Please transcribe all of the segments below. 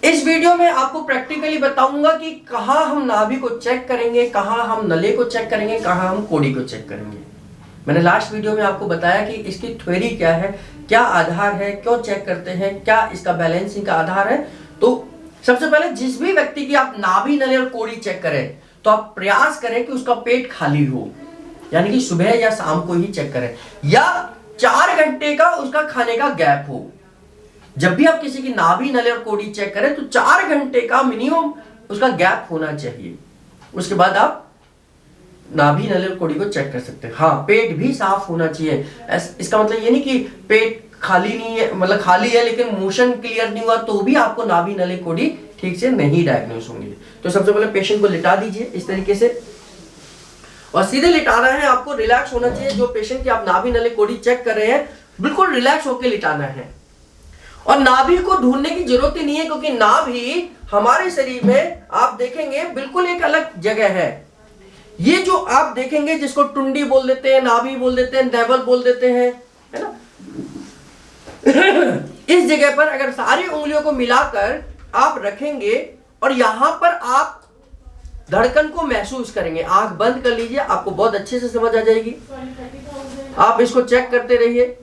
इस वीडियो में आपको प्रैक्टिकली बताऊंगा कि कहाँ हम नाभि को चेक करेंगे, कहाँ हम नले को चेक करेंगे, कहाँ हम कोड़ी को चेक करेंगे। मैंने लास्ट वीडियो में आपको बताया कि इसकी थ्योरी क्या है, क्या आधार है, क्यों चेक करते हैं, क्या इसका बैलेंसिंग का आधार है। तो सबसे पहले जिस भी व्यक्ति की आप नाभि, नले और कोड़ी चेक करें तो आप प्रयास करें कि उसका पेट खाली हो, यानी कि सुबह या शाम को ही चेक करें, या 4 घंटे का उसका खाने का गैप हो। जब भी आप किसी की नाभि, नले और कोड़ी चेक करें तो 4 घंटे का मिनिमम उसका गैप होना चाहिए। उसके बाद आप नाभि, नले और कोड़ी को चेक कर सकते हैं। हाँ, पेट भी साफ होना चाहिए। इसका मतलब ये नहीं कि पेट खाली नहीं है, मतलब खाली है लेकिन मोशन क्लियर नहीं हुआ तो भी आपको नाभि, नले, कोड़ी ठीक से नहीं डायग्नोस होंगे। तो सबसे पहले पेशेंट को लिटा दीजिए इस तरीके से, और सीधे लिटाना है आपको, रिलैक्स होना चाहिए। जो पेशेंट की आप नाभि, नले, कोड़ी चेक कर रहे हैं बिल्कुल रिलैक्स होकर लिटाना है। और नाभि को ढूंढने की जरूरत ही नहीं है, क्योंकि नाभि हमारे शरीर में आप देखेंगे बिल्कुल एक अलग जगह है। ये जो आप देखेंगे जिसको टुंडी बोल देते हैं, नाभि बोल देते हैं, नेवल बोल देते हैं, है ना इस जगह पर अगर सारी उंगलियों को मिलाकर आप रखेंगे और यहां पर आप धड़कन को महसूस करेंगे। आंख बंद कर लीजिए, आपको बहुत अच्छे से समझ आ जाएगी। आप इसको चेक करते रहिए,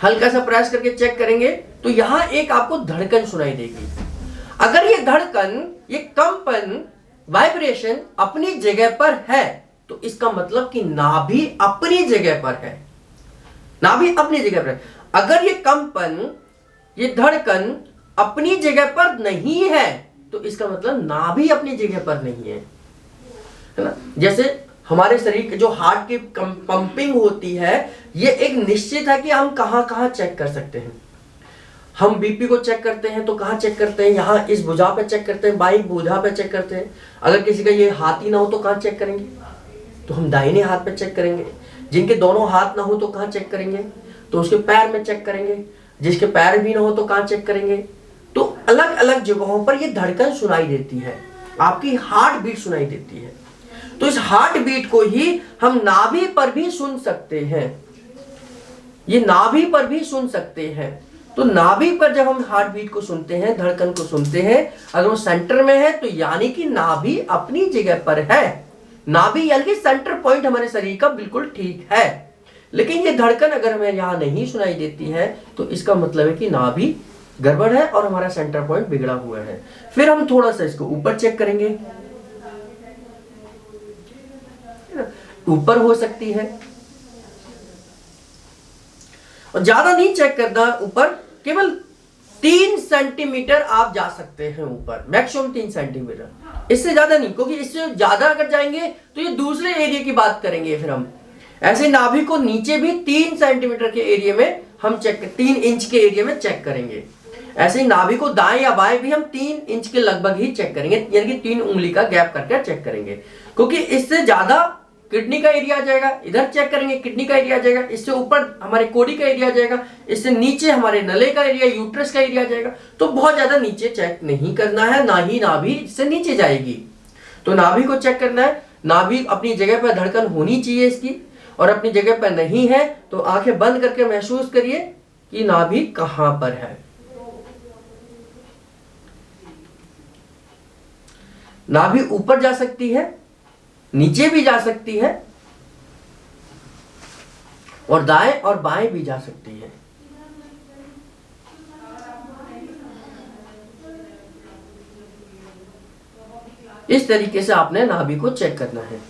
हल्का सा प्रेस करके चेक करेंगे तो यहां एक आपको धड़कन सुनाई देगी। अगर ये धड़कन, ये कंपन, वाइब्रेशन अपनी जगह पर है तो इसका मतलब कि नाभि अपनी जगह पर है। नाभि अपनी जगह पर है। अगर ये कंपन, ये धड़कन अपनी जगह पर नहीं है तो इसका मतलब नाभि अपनी जगह पर नहीं है ना। जैसे हमारे शरीर के जो हार्ट की पंपिंग होती है, ये एक निश्चित है कि हम कहां कहां चेक कर सकते हैं। हम बीपी को चेक करते हैं तो कहां चेक करते हैं, यहां इस भुजा पे चेक करते हैं, बाई भुजा पे चेक करते हैं। अगर किसी का ये हाथ ही ना हो तो कहां चेक करेंगे, तो हम दाहिने हाथ पे चेक करेंगे। जिनके दोनों हाथ ना हो तो कहां चेक करेंगे, तो उसके पैर में चेक करेंगे। जिसके पैर भी ना हो तो कहां चेक करेंगे। तो अलग अलग जगहों पर ये धड़कन सुनाई देती है, आपकी हार्ट बीट सुनाई देती है। तो इस हार्ट बीट को ही हम नाभि पर भी सुन सकते हैं, ये नाभि पर भी सुन सकते हैं। तो नाभि पर जब हम हार्ट बीट को सुनते हैं, धड़कन को सुनते हैं, अगर वो सेंटर में है तो यानी कि नाभि अपनी जगह पर है। नाभि यानी कि सेंटर पॉइंट हमारे शरीर का बिल्कुल ठीक है। लेकिन ये धड़कन अगर हमें यहां नहीं सुनाई देती है तो इसका मतलब है कि नाभि गड़बड़ है और हमारा सेंटर पॉइंट बिगड़ा हुआ है। फिर हम थोड़ा सा इसको ऊपर चेक करेंगे, ऊपर हो सकती है, और ज्यादा नहीं चेक करना ऊपर, केवल 3 सेंटीमीटर आप जा सकते हैं ऊपर, मैक्सिमम 3 सेंटीमीटर, इससे ज्यादा नहीं। क्योंकि इससे ज्यादा अगर जाएंगे तो ये दूसरे एरिया की बात करेंगे। फिर हम ऐसे नाभि को नीचे भी 3 सेंटीमीटर के एरिया में हम चेक, 3 इंच के एरिया में चेक करेंगे। ऐसे ही नाभि को दाएं या बाएं भी हम 3 इंच के लगभग ही चेक करेंगे, यानी कि 3 उंगली का गैप करके चेक करेंगे। क्योंकि इससे ज्यादा किडनी का एरिया आ जाएगा, इधर चेक करेंगे किडनी का एरिया आ जाएगा, इससे ऊपर हमारे कोड़ी का एरिया आ जाएगा, इससे नीचे हमारे नले का एरिया, यूट्रस का एरिया आ जाएगा। तो बहुत ज्यादा नीचे चेक नहीं करना है, ना ही नाभि इससे नीचे जाएगी। तो नाभि को चेक करना है, नाभि अपनी जगह पर धड़कन होनी चाहिए इसकी, और अपनी जगह पर नहीं है तो आंखें बंद करके महसूस करिए कि नाभि कहां पर है। नाभि ऊपर जा सकती है, नीचे भी जा सकती है, और दाएं और बाएं भी जा सकती है। इस तरीके से आपने नाभि को चेक करना है।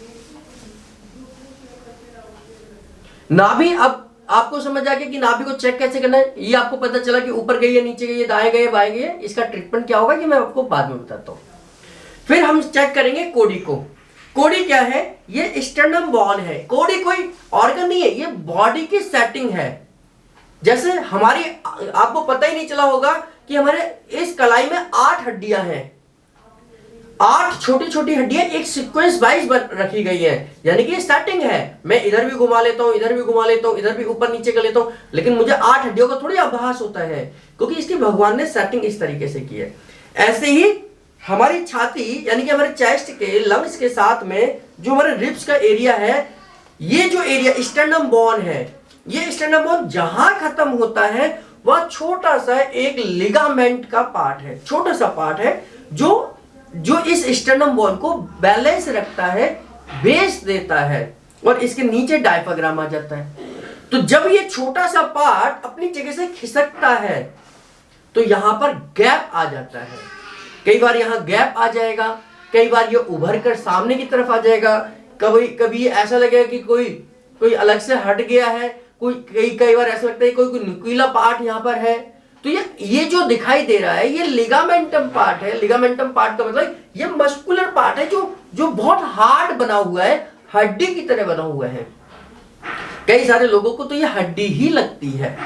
नाभि, अब आपको समझ आ गया कि नाभि को चेक कैसे करना है। ये आपको पता चला कि ऊपर गई है, नीचे गई है, दाएं गई है, बाएं गई है। इसका ट्रीटमेंट क्या होगा ये मैं आपको बाद में बताता हूं। फिर हम चेक करेंगे कोड़ी को। कोड़ी क्या है, ये स्टर्नम बोन है। कोड़ी कोई ऑर्गन नहीं है, ये बॉडी की सेटिंग है। जैसे हमारी, आपको पता ही नहीं चला होगा कि हमारे इस कलाई में 8 हड्डियां हैं, 8 छोटी छोटी हड्डियां एक सीक्वेंस वाइज रखी गई है, यानी कि ये सेटिंग है। मैं इधर भी घुमा लेता हूं, इधर भी घुमा लेता हूं, इधर भी ऊपर नीचे कर लेता हूं, लेकिन मुझे 8 हड्डियों का थोड़ी आभास होता है, क्योंकि इसकी भगवान ने सेटिंग इस तरीके से की है। ऐसे ही हमारी छाती, यानी कि हमारे चेस्ट के लंग्स के साथ में जो हमारे रिब्स का एरिया है, ये जो एरिया स्टर्नम बोन है, ये स्टर्नम बोन जहां खत्म होता है वह छोटा सा एक लिगामेंट का पार्ट है, छोटा सा पार्ट है जो इस स्टर्नम बोन को बैलेंस रखता है, बेस देता है, और इसके नीचे डायफ्राम आ जाता है। तो जब ये छोटा सा पार्ट अपनी जगह से खिसकता है तो यहां पर गैप आ जाता है। कई बार यहां गैप आ जाएगा, कई बार ये उभर कर सामने की तरफ आ जाएगा, कभी कभी ऐसा लगेगा कि कोई अलग से हट गया है, कई बार ऐसा लगता है कोई नुकीला पार्ट यहां पर है। तो ये जो दिखाई दे रहा है ये लिगामेंटम पार्ट है। लिगामेंटम पार्ट का मतलब ये मस्कुलर पार्ट है जो बहुत हार्ड बना हुआ है, हड्डी की तरह बना हुआ है। कई सारे लोगों को तो ये हड्डी ही लगती है,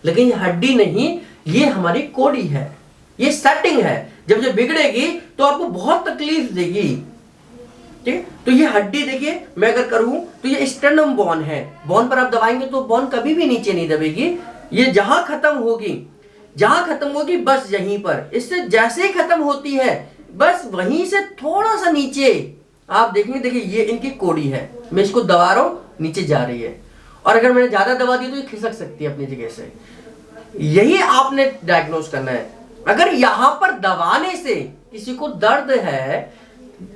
लेकिन ये हड्डी नहीं, ये हमारी कोड़ी है, ये सेटिंग है। जब ये बिगड़ेगी तो आपको बहुत तकलीफ देगी, ठीक है। तो ये हड्डी देखिए, मैं अगर करूं तो ये स्टर्नम बोन है, बोन पर आप दबाएंगे तो बोन कभी भी नीचे नहीं दबेगी। ये जहां खत्म होगी बस यहीं पर, इससे जैसे ही खत्म होती है बस वहीं से थोड़ा सा नीचे आप देखेंगे, देखिए ये इनकी कोड़ी है, मैं इसको दबा रहा हूं, नीचे जा रही है, और अगर मैंने ज्यादा दबा दी तो ये खिसक सकती है अपनी जगह से। यही आपने डायग्नोज करना है। अगर यहां पर दबाने से किसी को दर्द है,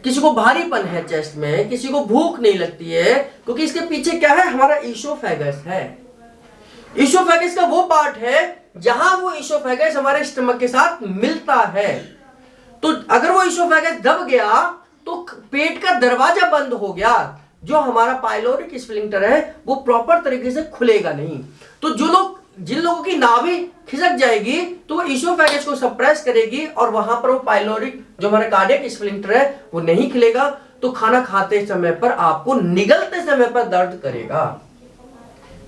किसी को भारीपन है चेस्ट में, किसी को भूख नहीं लगती है, क्योंकि इसके पीछे क्या है, हमारा ईसोफेगस है। ईसोफेगस का वो पार्ट है जहां वो ईसोफेगस हमारे स्टमक के साथ मिलता है। तो अगर वो ईसोफेगस दब गया तो पेट का दरवाजा बंद हो गया, जो हमारा पाइलोरिक स्फिंक्टर है वो प्रॉपर तरीके से खुलेगा नहीं। तो जिन लोगों की नाभि खिसक जाएगी तो वो ईसोफेगस को सप्रेस करेगी, और वहां पर वो पाइलोरिक जो हमारा कार्डियक स्फिंक्टर है वो नहीं खिलेगा, तो खाना खाते समय पर आपको निगलते समय पर दर्द करेगा,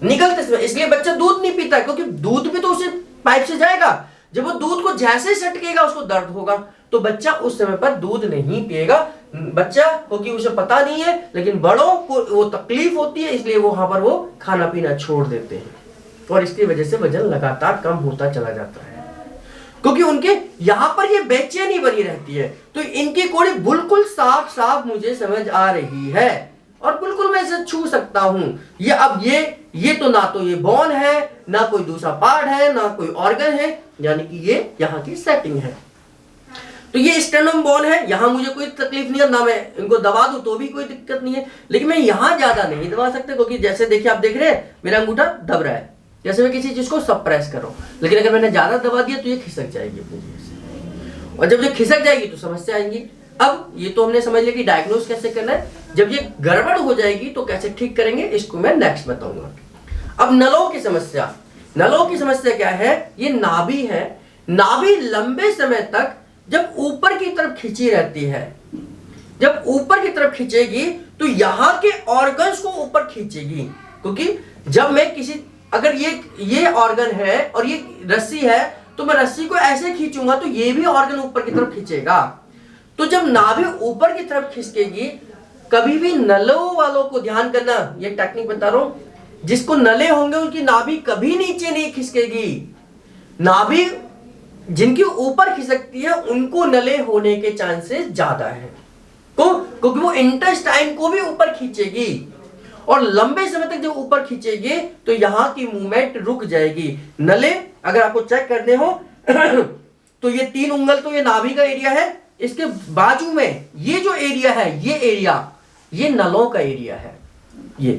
निगलते समय। इसलिए बच्चा दूध नहीं पीता, क्योंकि दूध भी तो उसे पाइप से जाएगा, जब वो दूध को जैसे सटकेगा उसको दर्द होगा, तो बच्चा उस समय पर दूध नहीं पिएगा। बच्चा क्योंकि उसे पता नहीं है, लेकिन बड़ों को वो तकलीफ होती है, इसलिए वो वहां पर वो खाना पीना छोड़ देते हैं, और इसकी वजह से वजन लगातार कम होता चला जाता है, क्योंकि उनके यहां पर ये बेचैनी बनी रहती है। तो इनकी कोड़ी बिल्कुल साफ साफ मुझे समझ आ रही है, और बिल्कुल मैं इसे छू सकता हूं। ये तो ना तो ये बोन है, ना कोई दूसरा पार्ट है, ना कोई ऑर्गन है, यानी कि ये यहाँ की सेटिंग है। तो ये स्टर्नम बोन है, यहां मुझे कोई तकलीफ नहीं है, ना मैं इनको दबा दूं तो भी कोई दिक्कत नहीं है, लेकिन मैं यहां ज्यादा नहीं दबा सकता, क्योंकि जैसे देखिए आप देख रहे हैं मेरा अंगूठा दब रहा है, जैसे मैं किसी चीज को सप्रेस कर रहा हूं, लेकिन अगर मैंने ज्यादा दबा दिया तो ये खिसक जाएगी अपनी जगह से, और जब ये खिसक जाएगी तो समस्या आएंगी। अब ये तो हमने समझ लिया कि डायग्नोज कैसे करना है, जब ये गड़बड़ हो जाएगी तो कैसे ठीक करेंगे, इसको मैं नेक्स्ट बताऊंगा। अब नलों की समस्या क्या है, ये नाभि है। नाभि लंबे समय तक जब ऊपर की तरफ खींची रहती है, जब ऊपर की तरफ खींचेगी तो यहां के ऑर्गन्स को ऊपर खींचेगी, क्योंकि जब मैं अगर ये ऑर्गन है और ये रस्सी है, तो मैं रस्सी को ऐसे खींचूंगा तो ये भी ऑर्गन ऊपर की तरफ खींचेगा। तो जब नाभि ऊपर की तरफ खिसकेगी, कभी भी नलों वालों को ध्यान करना, ये टेक्निक बता रहा हूं, जिसको नले होंगे उनकी नाभि कभी नीचे नहीं खिसकेगी। नाभि जिनकी ऊपर खिसकती है उनको नले होने के चांसेस ज्यादा है, क्योंकि वो इंटेस्टाइन को भी ऊपर खींचेगी, और लंबे समय तक जब ऊपर खींचेगी तो यहां की मूवमेंट रुक जाएगी। नले अगर आपको चेक करने हो तो ये 3 उंगल तो ये नाभि का एरिया है, इसके बाजू में ये जो एरिया है, ये एरिया ये नलों का एरिया है, ये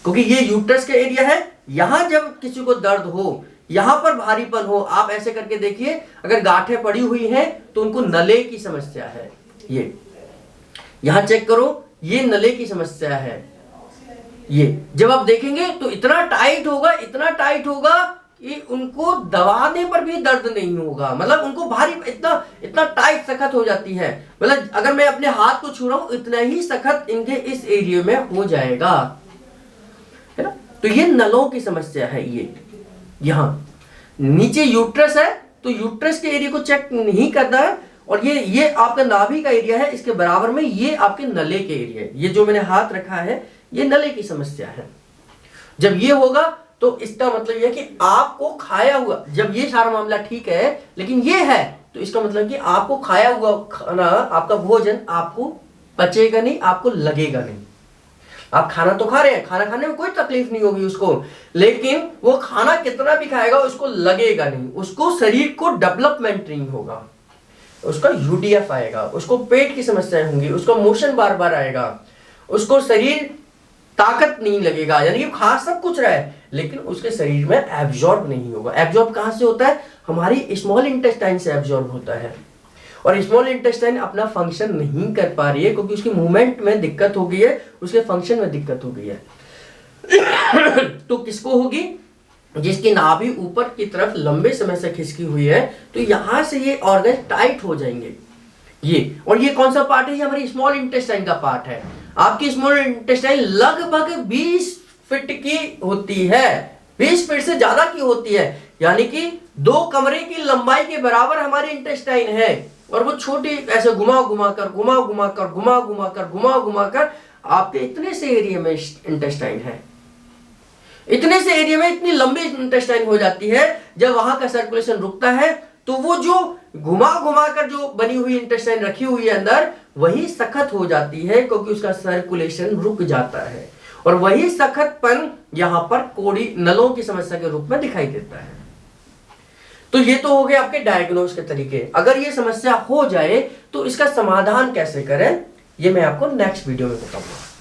क्योंकि ये यूट्रस का एरिया है। यहां जब किसी को दर्द हो, यहां पर भारीपन हो, आप ऐसे करके देखिए, अगर गांठें पड़ी हुई हैं तो उनको नले की समस्या है। ये यहां चेक करो, ये नले की समस्या है। ये जब आप देखेंगे तो इतना टाइट होगा कि उनको दबाने पर भी दर्द नहीं होगा, मतलब उनको भारी इतना टाइट सख्त हो जाती है, मतलब अगर मैं अपने हाथ को छू रहा हूं इतना ही सख्त इनके इस एरिया में हो जाएगा, है ना। तो ये नलों की समस्या है। ये यहां नीचे यूट्रस है, तो यूट्रस के एरिया को चेक नहीं करना है, और ये आपका नाभि का एरिया है, इसके बराबर में ये आपके नले के एरिया है। ये जो मैंने हाथ रखा है ये नले की समस्या है। जब ये होगा तो इसका मतलब यह कि आपको खाया हुआ, जब ये सारा मामला ठीक है लेकिन ये है, तो इसका मतलब कि आपको खाया हुआ खाना, आपका भोजन आपको पचेगा नहीं, आपको लगेगा नहीं। आप खाना तो खा रहे हैं, खाना खाने में कोई तकलीफ नहीं होगी उसको, लेकिन वो खाना कितना भी खाएगा उसको लगेगा नहीं, उसको शरीर को डेवलपमेंट नहीं होगा, उसका यूडीएफ आएगा, उसको पेट की समस्याएं होंगी, उसको मोशन बार बार आएगा, उसको शरीर ताकत नहीं लगेगा, यानी कि खा सब कुछ रहा है लेकिन उसके शरीर में एब्जॉर्ब नहीं होगा। एब्जॉर्ब कहां से होता है? हमारी स्मॉल इंटेस्टाइन से एब्जॉर्ब होता है, और स्मॉल इंटेस्टाइन अपना फंक्शन नहीं कर पा रही है क्योंकि उसकी मूवमेंट में दिक्कत हो गई है, उसके फंक्शन में दिक्कत हो गई है। तो किसको होगी? जिसकी नाभि ऊपर की तरफ लंबे समय से खिसकी हुई है, तो यहां से ये ऑर्गन टाइट हो जाएंगे ये। और ये कौन सा पार्ट है? ये हमारी स्मॉल इंटेस्टाइन का पार्ट है। आपकी स्मॉल इंटेस्टाइन लगभग 20 फीट की होती है, 20 फीट से ज्यादा की होती है, यानी कि 2 कमरे की लंबाई के बराबर हमारी इंटेस्टाइन है। और वो छोटी ऐसे घुमा घुमा कर आपके इतने से एरिया में इंटेस्टाइन है, इतने से एरिया में इतनी लंबी इंटेस्टाइन हो जाती है। जब वहां का सर्कुलेशन रुकता है तो वो जो घुमा कर जो बनी हुई इंटेस्टाइन रखी हुई है अंदर, वही सख्त हो जाती है क्योंकि उसका सर्कुलेशन रुक जाता है, और वही सख्तपन यहां पर कोड़ी नलों की समस्या के रूप में दिखाई देता है। तो ये तो हो गए आपके डायग्नोस के तरीके। अगर ये समस्या हो जाए तो इसका समाधान कैसे करें, ये मैं आपको नेक्स्ट वीडियो में बताऊंगा।